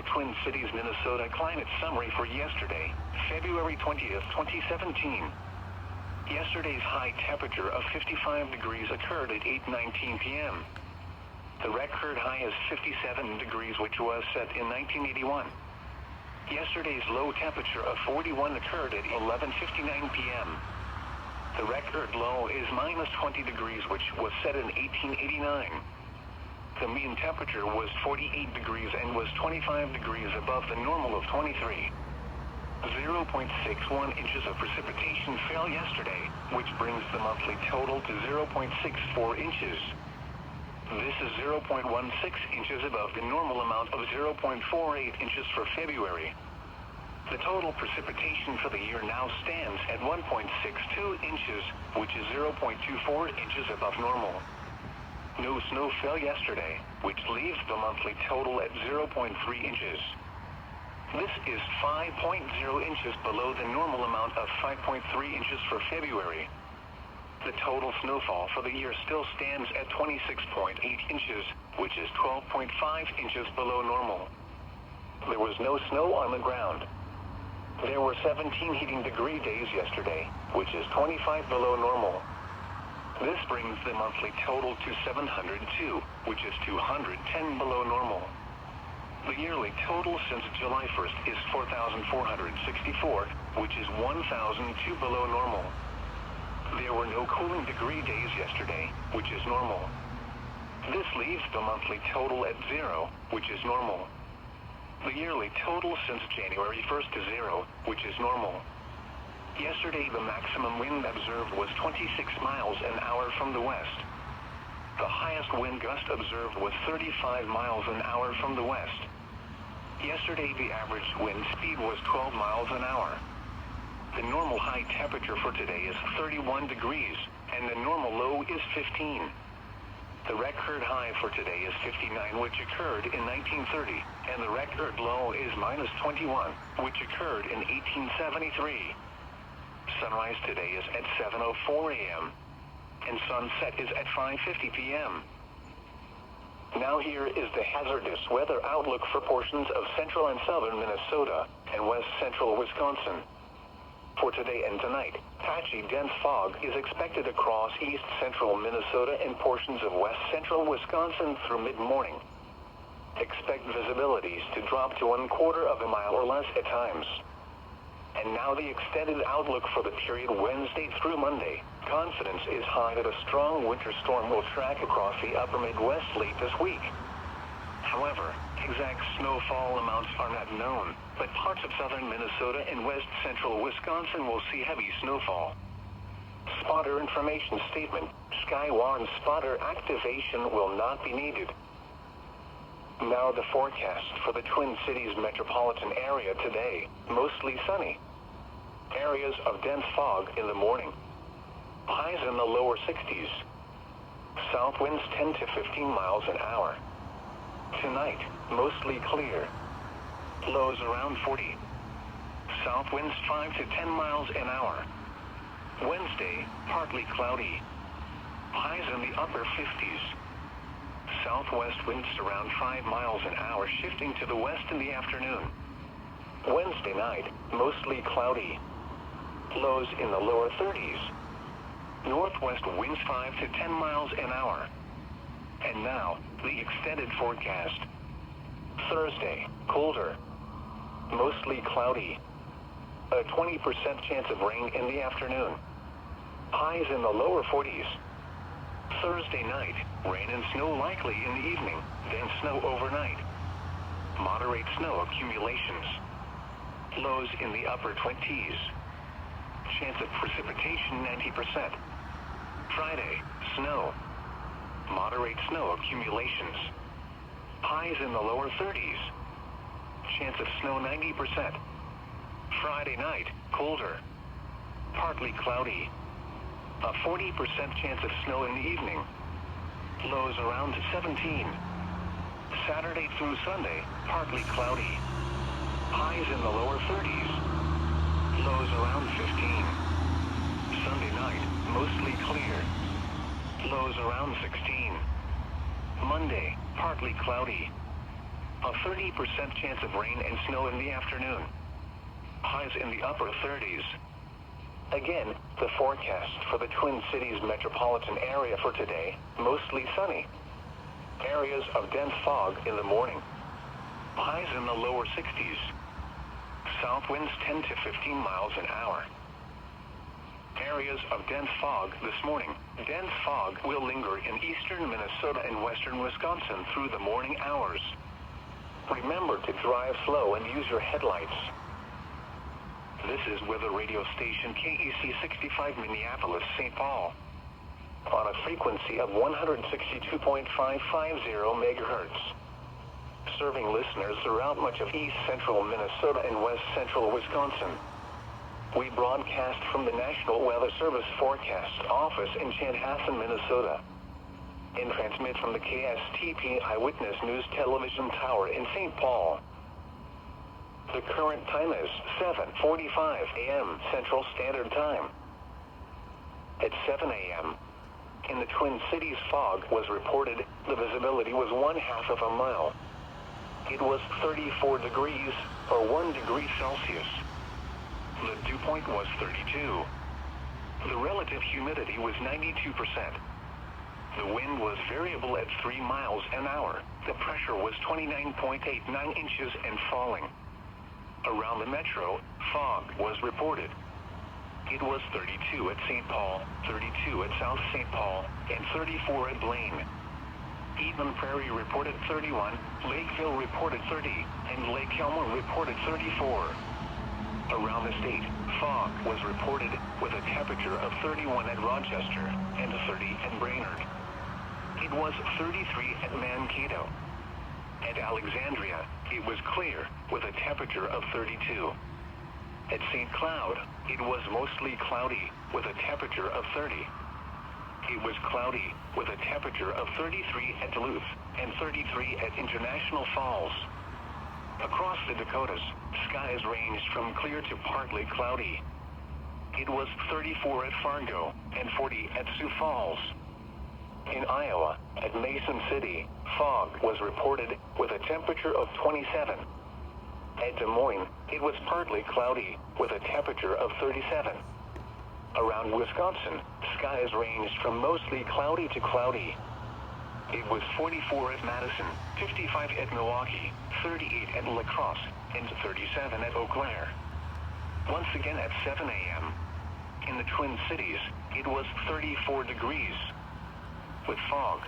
the Twin Cities, Minnesota climate summary for yesterday, February 20th, 2017. Yesterday's high temperature of 55 degrees occurred at 8:19 p.m. The record high is 57 degrees, which was set in 1981. Yesterday's low temperature of 41 occurred at 11:59 p.m. The record low is -20 degrees, which was set in 1889. The mean temperature was 48 degrees and was 25 degrees above the normal of 23. 0.61 inches of precipitation fell yesterday, which brings the monthly total to 0.64 inches. This is 0.16 inches above the normal amount of 0.48 inches for February. The total precipitation for the year now stands at 1.62 inches, which is 0.24 inches above normal. No snow fell yesterday, which leaves the monthly total at 0.3 inches. This is 5.0 inches below the normal amount of 5.3 inches for February. The total snowfall for the year still stands at 26.8 inches, which is 12.5 inches below normal. There was no snow on the ground. There were 17 heating degree days yesterday, which is 25 below normal. This brings the monthly total to 702, which is 210 below normal. The yearly total since July 1st is 4,464, which is 1,002 below normal. There were no cooling degree days yesterday, which is normal. This leaves the monthly total at 0, which is normal. The yearly total since January 1st is 0, which is normal. Yesterday the maximum wind observed was 26 miles an hour from the west. The highest wind gust observed was 35 miles an hour from the west. Yesterday the average wind speed was 12 miles an hour. The normal high temperature for today is 31 degrees, and the normal low is 15. The record high for today is 59, which occurred in 1930, and the record low is -21, which occurred in 1873. Sunrise today is at 7:04 a.m. and sunset is at 5:50 p.m. Now here is the hazardous weather outlook for portions of central and southern Minnesota and west central Wisconsin. For today and tonight, patchy dense fog is expected across east central Minnesota and portions of west central Wisconsin through mid-morning. Expect visibilities to drop to 1/4 of a mile or less at times. And now the extended outlook for the period Wednesday through Monday. Confidence is high that a strong winter storm will track across the upper Midwest late this week. However, exact snowfall amounts are not known, but parts of southern Minnesota and west central Wisconsin will see heavy snowfall. Spotter information statement: Skywarn spotter activation will not be needed. Now the forecast for the Twin Cities metropolitan area today: mostly sunny. Areas of dense fog in the morning. Highs in the lower 60s. South winds 10 to 15 miles an hour. Tonight, mostly clear. Lows around 40. South winds 5 to 10 miles an hour. Wednesday, partly cloudy. Highs in the upper 50s. Southwest winds around 5 miles an hour, shifting to the west in the afternoon. Wednesday night, mostly cloudy. Lows in the lower 30s. Northwest winds 5 to 10 miles an hour. And now, the extended forecast. Thursday, colder. Mostly cloudy. A 20% chance of rain in the afternoon. Highs in the lower 40s. Thursday night, rain and snow likely in the evening, then snow overnight. Moderate snow accumulations. Lows in the upper 20s. Chance of precipitation 90%. Friday, snow. Moderate snow accumulations. Highs in the lower 30s. Chance of snow 90%. Friday night, colder. Partly cloudy. A 40% chance of snow in the evening. Lows around 17. Saturday through Sunday, partly cloudy. Highs in the lower 30s. Lows around 15. Sunday night, mostly clear. Lows around 16. Monday, partly cloudy. A 30% chance of rain and snow in the afternoon. Highs in the upper 30s. Again, the forecast for the Twin Cities metropolitan area for today, mostly sunny. Areas of dense fog in the morning. Highs in the lower 60s. South winds 10 to 15 miles an hour. Areas of dense fog this morning. Dense fog will linger in eastern Minnesota and western Wisconsin through the morning hours. Remember to drive slow and use your headlights. This is weather radio station KEC 65 Minneapolis, St. Paul. On a frequency of 162.550 megahertz. Serving listeners throughout much of east central Minnesota and west central Wisconsin. We broadcast from the National Weather Service Forecast Office in Chanhassen, Minnesota. And transmit from the KSTP Eyewitness News Television Tower in St. Paul. The current time is 7:45 a.m. Central Standard Time. At 7 a.m., in the Twin Cities fog was reported, the visibility was 1/2 of a mile. It was 34 degrees, or 1 degree Celsius. The dew point was 32. The relative humidity was 92%. The wind was variable at 3 miles an hour. The pressure was 29.89 inches and falling. Around the metro, fog was reported. It was 32 at St. Paul, 32 at South St. Paul, and 34 at Blaine. Eden Prairie reported 31, Lakeville reported 30, and Lake Elmo reported 34. Around the state, fog was reported with a temperature of 31 at Rochester and 30 at Brainerd. It was 33 at Mankato. At Alexandria, it was clear with a temperature of 32. At St. Cloud, it was mostly cloudy with a temperature of 30. It was cloudy with a temperature of 33 at Duluth and 33 at International Falls. Across the Dakotas, skies ranged from clear to partly cloudy. It was 34 at Fargo and 40 at Sioux Falls. In Iowa, at Mason City, fog was reported with a temperature of 27. At Des Moines, it was partly cloudy with a temperature of 37. Around Wisconsin, skies ranged from mostly cloudy to cloudy. It was 44 at Madison, 55 at Milwaukee, 38 at La Crosse, and 37 at Eau Claire. Once again at 7 a.m. in the Twin Cities, it was 34 degrees with fog.